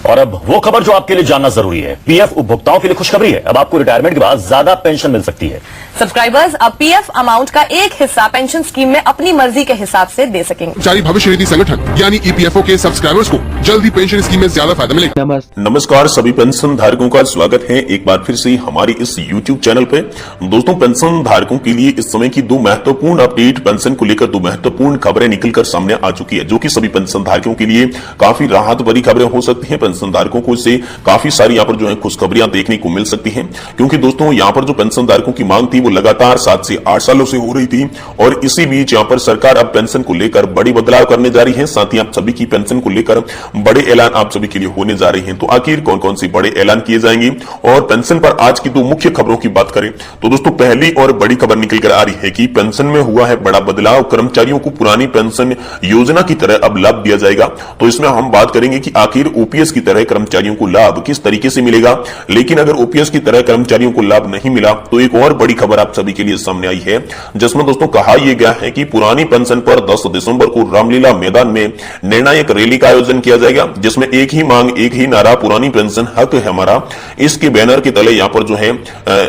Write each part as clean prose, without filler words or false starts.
और अब वो खबर जो आपके लिए जानना जरूरी है। पीएफ उपभोक्ताओं के लिए खुशखबरी है। अब आपको रिटायरमेंट के बाद ज्यादा पेंशन मिल सकती है। सब्सक्राइबर्स अब पीएफ अमाउंट का एक हिस्सा पेंशन स्कीम में अपनी मर्जी के हिसाब से दे सकेंगे। कर्मचारी भविष्य निधि संगठन यानी ईपीएफओ के सब्सक्राइबर्स को जल्दी पेंशन स्कीम में ज्यादा फायदा मिलेगा। नमस्कार सभी पेंशन धारकों का स्वागत है एक बार फिर से हमारी इस YouTube चैनल पे। दोस्तों, पेंशन धारकों के लिए इस समय की दो महत्वपूर्ण अपडेट, पेंशन को लेकर दो महत्वपूर्ण खबरें निकलकर सामने आ चुकी है, जो कि सभी पेंशन धारकों के लिए काफी राहत भरी खबरें हो सकती हैं। पेंशन धारकों को इससे काफी सारी यहाँ पर जो है खुशखबरियां देखने को मिल सकती हैं, क्योंकि दोस्तों यहाँ पर जो पेंशन धारकों की मांग थी वो लगातार 7 से 8 सालों से हो रही थी, और इसी बीच यहाँ पर सरकार अब पेंशन को लेकर बड़ी बदलाव करने जा रही है। साथ ही आप सभी की पेंशन को लेकर बड़े ऐलान आप सभी के लिए होने जा रहे हैं। तो आखिर कौन कौन से बड़े ऐलान किए जाएंगे, और पेंशन पर आज की दो मुख्य खबरों की बात करें तो दोस्तों, पहली और बड़ी खबर निकल कर आ रही है कि पेंशन में हुआ है बड़ा बदलाव। कर्मचारियों को पुरानी पेंशन योजना की तरह अब लाभ दिया जाएगा। तो इसमें हम बात करेंगे कि आखिर ओपीएस की तरह कर्मचारियों को लाभ किस तरीके से मिलेगा। लेकिन अगर ओपीएस की तरह कर्मचारियों को लाभ नहीं मिला तो एक और बड़ी खबर आप सभी के लिए सामने आई है, जिसमें दोस्तों कहा यह गया है कि पुरानी पेंशन पर 10 दिसंबर को रामलीला मैदान में निर्णायक रैली का आयोजन किया जाएगा, जिसमें एक ही मांग, एक ही नारा, पुरानी पेंशन हक है हमारा, इसके बैनर के तले यहाँ पर जो है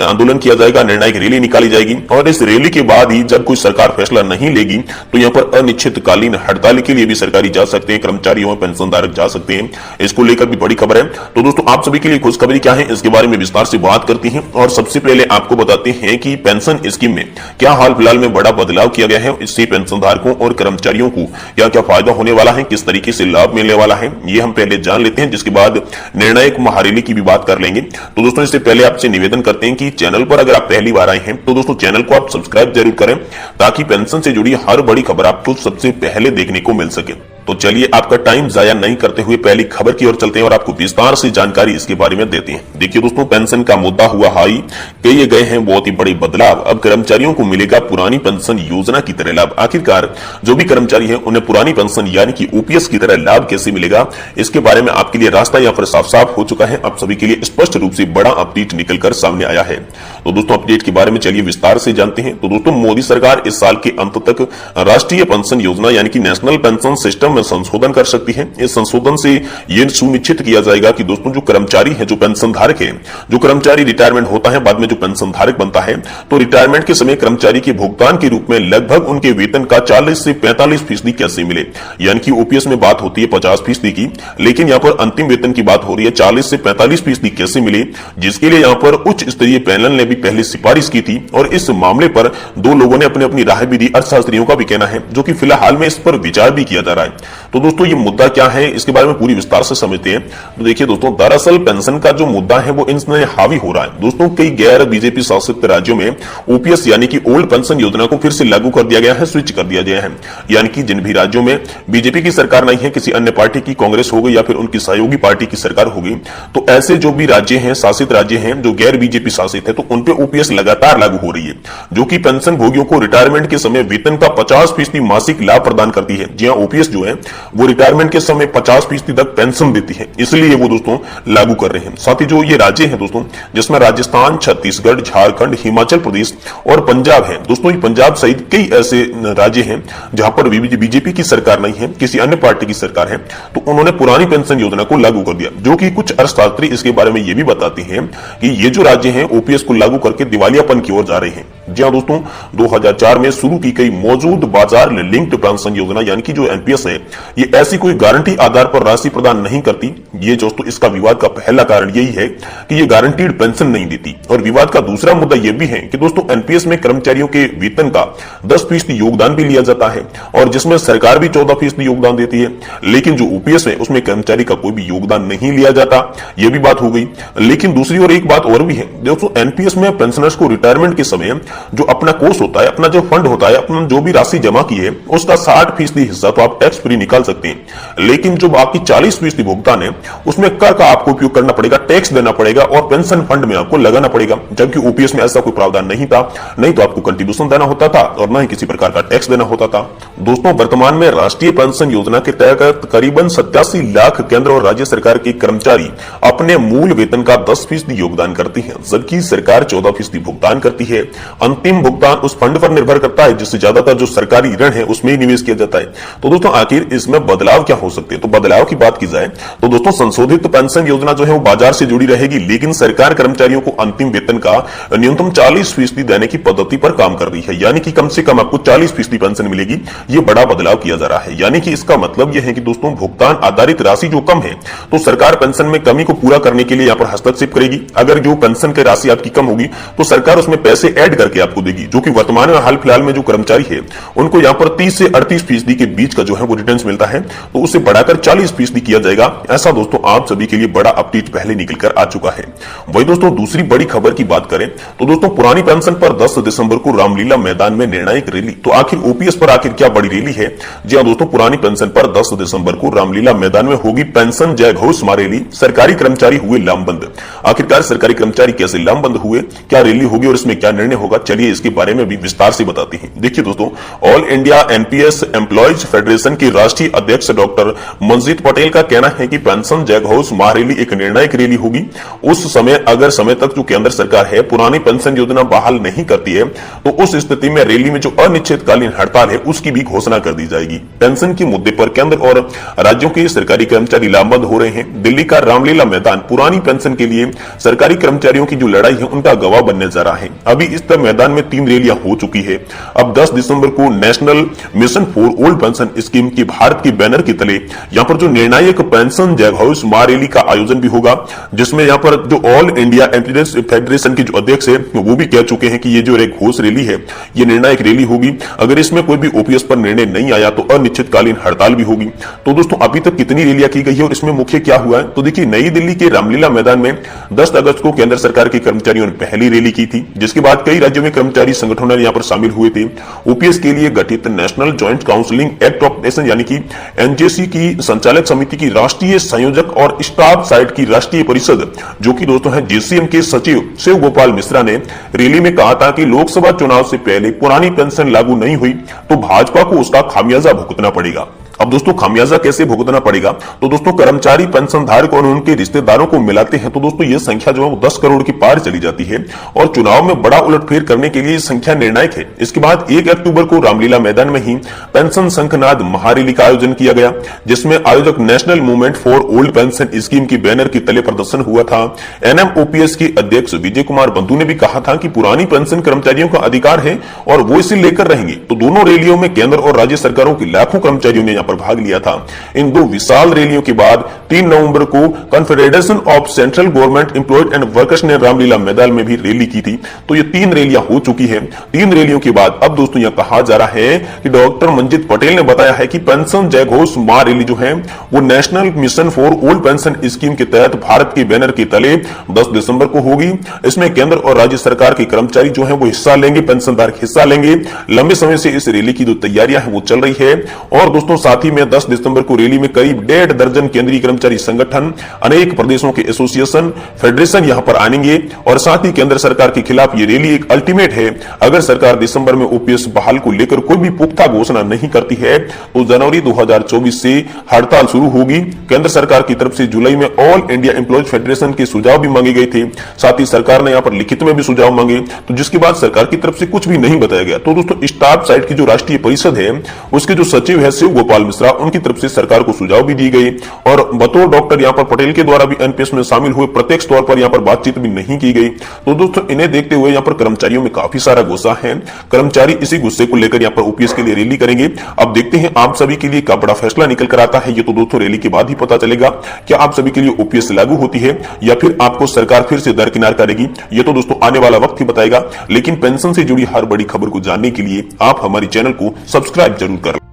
आंदोलन किया जाएगा, निर्णायक रैली निकाली जाएगी। और इस रैली के बाद ही जब कोई सरकार फैसला नहीं लेगी तो यहाँ पर अनिश्चितकालीन हड़ताल के लिए भी सरकारी जा सकते हैं, कर्मचारी और पेंशनधारक जा सकते हैं। इसको लेकर भी बड़ी खबर है। तो दोस्तों, आप सभी के लिए खुशखबरी क्या है, इसके बारे में विस्तार से बात करते हैं। और सबसे पहले आपको बताते हैं कि पेंशन स्कीम में क्या हाल फिलहाल में बड़ा बदलाव किया गया है। इससे पेंशनधारकों और कर्मचारियों को क्या क्या फायदा होने वाला है, किस तरीके से लाभ मिलने वाला है, ये हम पहले जान लेते हैं, जिसके बाद निर्णायक महारैली की भी बात कर लेंगे। तो दोस्तों, इससे पहले आपसे निवेदन करते हैं कि चैनल पर अगर आप पहली बार आए हैं तो दोस्तों चैनल को आप सब्सक्राइब जरूर करें, ताकि पेंशन से जुड़ी हर बड़ी खबर आपको सबसे पहले देखने को मिल सके। तो चलिए आपका टाइम जाया नहीं करते हुए पहली खबर की ओर चलते हैं और आपको विस्तार से जानकारी इसके बारे में देते हैं। देखिए दोस्तों, पेंशन का मुद्दा हुआ हाई, किए गए हैं बहुत ही बड़े बदलाव। अब कर्मचारियों को मिलेगा पुरानी पेंशन योजना की तरह लाभ। आखिरकार जो भी कर्मचारी है उन्हें पुरानी पेंशन यानी कि ओपीएस की तरह लाभ कैसे मिलेगा, इसके बारे में आपके लिए रास्ता यहाँ पर साफ साफ हो चुका है। आप सभी के लिए स्पष्ट रूप से बड़ा अपडेट निकलकर सामने आया है। तो दोस्तों, अपडेट के बारे में चलिए विस्तार से जानते हैं। तो दोस्तों, मोदी सरकार इस साल के अंत तक राष्ट्रीय पेंशन योजना यानी कि नेशनल पेंशन सिस्टम में संशोधन कर सकती है। इस संशोधन से यह सुनिश्चित किया जाएगा कि दोस्तों जो कर्मचारी है, जो पेंशन धारक है, जो कर्मचारी रिटायरमेंट होता है बाद में जो पेंशन धारक बनता है, तो रिटायरमेंट के समय कर्मचारी के भुगतान के रूप में लगभग उनके वेतन का 40 से 45% कैसे मिले। यानी कि ओपीएस में बात होती है 50% की, लेकिन यहाँ पर अंतिम वेतन की बात हो रही है 40 से 45% कैसे मिले, जिसके लिए यहाँ पर उच्च स्तरीय पैनल ने भी पहले सिफारिश की थी। और इस मामले पर दो लोगों ने अपनी अपनी राय भी दी। अर्थशास्त्रियों का भी कहना है, जो कि फिलहाल में इस पर विचार भी किया जा रहा है। तो दोस्तों, ये मुद्दा क्या है, इसके बारे में पूरी विस्तार से समझते हैं। तो देखिए दोस्तों, दरअसल पेंशन का जो मुद्दा है वो इसमें हावी हो रहा है। दोस्तों, कई गैर बीजेपी शासित राज्यों में ओपीएस यानी कि ओल्ड पेंशन योजना को फिर से लागू कर दिया गया है, स्विच कर दिया गया है। यानी कि जिन भी राज्यों में बीजेपी की सरकार नहीं है, किसी अन्य पार्टी की, कांग्रेस हो गई या फिर उनकी सहयोगी पार्टी की सरकार होगी, तो ऐसे जो भी राज्य हैं, शासित राज्य हैं, जो गैर बीजेपी शासित है, तो उनपे ओपीएस लगातार लागू हो रही है, जो कि पेंशन भोगियों को रिटायरमेंट के समय वेतन का 50% मासिक लाभ प्रदान करती है। जी हां, ओपीएस जो है वो रिटायरमेंट के समय 50% तक पेंशन देती है, इसलिए वो दोस्तों लागू कर रहे हैं। साथ ही जो ये राज्य हैं दोस्तों, जिसमें राजस्थान, छत्तीसगढ़, झारखंड, हिमाचल प्रदेश और पंजाब है। दोस्तों, ये पंजाब सहित कई ऐसे राज्य हैं जहां पर बीजेपी की सरकार नहीं है, किसी अन्य पार्टी की सरकार है, तो उन्होंने पुरानी पेंशन योजना को लागू कर दिया। जो कि कुछ अर्थशास्त्री इसके बारे में ये भी बताते हैं कि ये जो राज्य हैं ओपीएस को लागू करके दिवालियापन की ओर जा रहे हैं। जी हां दोस्तों, 2004 में शुरू की गई मौजूद बाजार लिंक्ड पेंशन योजना यानी कि जो एनपीएस है, ये ऐसी कोई गारंटी आधार पर राशि प्रदान नहीं करती। ये दोस्तों इसका विवाद का पहला कारण यही है कि ये गारंटीड पेंशन नहीं देती। और विवाद का दूसरा मुद्दा यह भी है कि दोस्तों एनपीएस में कर्मचारियों के वेतन का 10% योगदान भी लिया जाता है, और जिसमें सरकार भी 14% योगदान देती है। लेकिन जो ओपीएस है उसमें कर्मचारी का कोई भी योगदान नहीं लिया जाता, यह भी बात हो गई। लेकिन दूसरी ओर एक बात और भी है, दोस्तों एनपीएस में पेंशनर्स को रिटायरमेंट के समय जो अपना कोष होता है, अपना जो फंड होता है, अपना जो भी राशि जमा की है, उसका 60% हिस्सा तो आप टैक्स फ्री निकाल सकते हैं। लेकिन जो बाकी 40% भुगतान है उसमें कर का आपको उपयोग करना पड़ेगा, टैक्स देना पड़ेगा और पेंशन फंड में आपको लगाना पड़ेगा। जबकि ओपीएस में ऐसा कोई प्रावधान नहीं था, नहीं तो आपको कंट्रीब्यूशन देना होता था और न ही किसी प्रकार का टैक्स देना होता था। दोस्तों, वर्तमान में राष्ट्रीय पेंशन योजना के तहत करीबन 87 लाख केंद्र और राज्य सरकार के कर्मचारी अपने मूल वेतन का 10% योगदान करते हैं, जबकि सरकार 14% भुगतान करती है। अंतिम भुगतान उस फंड पर निर्भर करता है जिससे ज्यादातर जो सरकारी ऋण है उसमें ही निवेश किया जाता है। तो दोस्तों आखिर इसमें बदलाव क्या हो सकते हैं? तो बदलाव की बात की जाए तो दोस्तों संशोधित पेंशन योजना जो है वो बाजार से जुड़ी रहेगी, लेकिन सरकार कर्मचारियों को अंतिम वेतन का न्यूनतम 40% देने की पद्धति पर काम कर रही है, यानी कि कम से कम आपको 40% पेंशन मिलेगी। ये बड़ा बदलाव किया जा रहा है, यानी कि इसका मतलब यह है कि दोस्तों भुगतान आधारित राशि जो कम है तो सरकार पेंशन में कमी को पूरा करने के लिए यहां पर हस्तक्षेप करेगी। अगर जो पेंशन की राशि आपकी कम होगी तो सरकार उसमें पैसे ऐड करके आपको देगी, जो कि वर्तमान में हाल फिलहाल में जो कर्मचारी है उनको यहां पर 30 से 38% के बीच का जो है वो रिटर्न मिलता है, तो उसे बढ़ाकर 40% किया जाएगा। ऐसा दोस्तों आप सभी के लिए बड़ा अपडेट पहले निकलकर आ चुका है। वही दोस्तों दूसरी बड़ी खबर की बात करें तो दोस्तों पुरानी पेंशन पर 10 दिसंबर को रामलीला मैदान में निर्णायक रैली। तो आखिर ओपीएस पर आखिर क्या बड़ी रैली है? जी हां दोस्तों, पुरानी पेंशन पर 10 दिसंबर को रामलीला मैदान में होगी पेंशन जय घोष रैली। सरकारी कर्मचारी हुए लामबंद। आखिरकार सरकारी कर्मचारी कैसे लामबंद हुए, क्या रैली होगी और इसमें क्या निर्णय होगा, चलिए इसके बारे में भी विस्तार से बताते हैं। देखिए दोस्तों, all India NPS employees federation के राष्ट्रीय अध्यक्ष डॉक्टर मंजीत पटेल का कहना है कि पेंशन जय घोष महारैली एक निर्णायक रैली होगी। उस समय अगर समय तक जो केंद्र सरकार है पुरानी पेंशन योजना बहाल नहीं करती है तो उस स्थिति में रैली में जो अनिश्चितकालीन हड़ताल है उसकी भी घोषणा कर दी जाएगी। पेंशन के मुद्दे पर केंद्र और राज्यों के सरकारी कर्मचारी लामबंद हो रहे हैं। दिल्ली का रामलीला मैदान पुरानी पेंशन के लिए सरकारी कर्मचारियों की जो लड़ाई है उनका गवाह बनने जा रहा है। अभी इस तक मैदान में 3 रैलियां हो चुकी है। अब 10 दिसंबर को national mission for old pension scheme की भारत के बैनर के तले यहां पर जो निर्णायक पेंशन जय घोष महारैली का आयोजन भी होगा, जिसमें यहां पर जो ऑल इंडिया एम्प्लॉयज फेडरेशन के जो अध्यक्ष है वो भी कह चुके हैं कि ये जो एक घोष रैली है ये निर्णायक रैली होगी। अगर इसमें कोई भी ओपीएस पर निर्णय नहीं आया तो अनिश्चितकालीन हड़ताल भी होगी। तो दोस्तों अभी तक कितनी रैलियां की गई है और इसमें मुख्य क्या हुआ है? तो देखिए, नई दिल्ली के रामलीला मैदान में 10 अगस्त को केंद्र सरकार के कर्मचारियों ने पहली रैली की थी, जिसके बाद कई राज्यों में कर्मचारी संगठनों ने यहां पर शामिल हुए थे। ओपीएस के लिए गठित national joint counselling act of nation यानी कि एनजेसी की संचालक समिति की राष्ट्रीय संयोजक और स्टाफ साइड की राष्ट्रीय परिषद जो कि दोस्तों है जेसीएम के सचिव शिव गोपाल मिश्रा ने रैली में कहा था कि लोकसभा चुनाव से पहले पुरानी पेंशन लागू नहीं हुई तो भाजपा को उसका खामियाजा भुगतना पड़ेगा। अब दोस्तों खामियाजा कैसे भुगतना पड़ेगा? तो दोस्तों कर्मचारी पेंशन धारक और उनके रिश्तेदारों को मिलाते हैं तो दोस्तों ये संख्या जो है वो 10 करोड़ की पार चली जाती है और चुनाव में बड़ा उलटफेर करने के लिए संख्या निर्णायक है। इसके बाद 1 अक्टूबर को रामलीला मैदान में ही पेंशन शंखनाद महारैली का आयोजन किया गया, जिसमें आयोजक national movement for old pension scheme की बैनर के तले प्रदर्शन हुआ था। एनएमओपीएस के अध्यक्ष विजय कुमार बंधु ने भी कहा था कि पुरानी पेंशन कर्मचारियों का अधिकार है और वो इसे लेकर रहेंगे। तो दोनों रैलियों में केंद्र और राज्य सरकारों के लाखों कर्मचारियों ने भाग लिया था। इन 2 विशाल रैलियों के बाद 3 नवंबर को confederation of central government employed and workers ने रामलीला मैदान में भी रैली की थी। तो ये 3 रैलियां हो चुकी हैं। 3 रैलियों के बाद अब दोस्तों यह कहा जा रहा है कि डॉक्टर मंजीत पटेल ने बताया है कि पेंशन जय घोष महारैली जो है वो national mission for old pension scheme के तहत भारत के बैनर के तले 10 दिसंबर को होगी। इसमें केंद्र और राज्य सरकार के कर्मचारी जो है वो हिस्सा लेंगे, पेंशनधारक हिस्सा लेंगे। लंबे समय से इस रैली की जो तैयारियां है वो चल रही है और दोस्तों साथ ही में 10 दिसंबर को रैली में करीब 1.5 दर्जन केंद्रीय कर्मचारी संगठन, अनेक प्रदेशों के एसोसिएशन, फेडरेशन यहां पर आएंगे और साथ ही केंद्र सरकार के खिलाफ ये रैली एक अल्टीमेट है। अगर सरकार दिसंबर में ओपीएस बहाल को लेकर कोई भी पुख्ता घोषणा नहीं करती है तो जनवरी 2024 से हड़ताल शुरू होगी। केंद्र सरकार की तरफ से जुलाई में ऑल इंडिया एम्प्लॉयज फेडरेशन के सुझाव भी मांगे गए थे, साथ ही सरकार ने यहां पर लिखित में भी सुझाव मांगे, तो जिसके बाद सरकार की तरफ से कुछ भी नहीं बताया गया। तो दोस्तों स्टाफ साइड की जो राष्ट्रीय परिषद है उसके जो सचिव है शिव गोपाल मिश्रा, उनकी तरफ से सरकार को सुझाव भी दिए गए और बतौर डॉक्टर यहां पर पटेल के द्वारा भी एनपीएस में शामिल हुए प्रत्यक्ष तौर पर यहां पर बातचीत भी नहीं की गई। तो दोस्तों इन्हें देखते हुए यहां पर कर्मचारियों में काफी सारा गुस्सा है। कर्मचारी इसी गुस्से को लेकर यहां पर ओपीएस के लिए रैली करेंगे। अब देखते हैं आप सभी के लिए क्या बड़ा फैसला निकल कर आता है। ये तो दोस्तों रैली के बाद ही पता चलेगा। क्या आप सभी के लिए ओपीएस लागू होती है या फिर आपको सरकार फिर से दरकिनार करेगी, ये तो दोस्तों आने वाला वक्त ही बताएगा। लेकिन पेंशन से जुड़ी हर बड़ी खबर को जानने के लिए आप हमारे चैनल को सब्सक्राइब जरूर करें।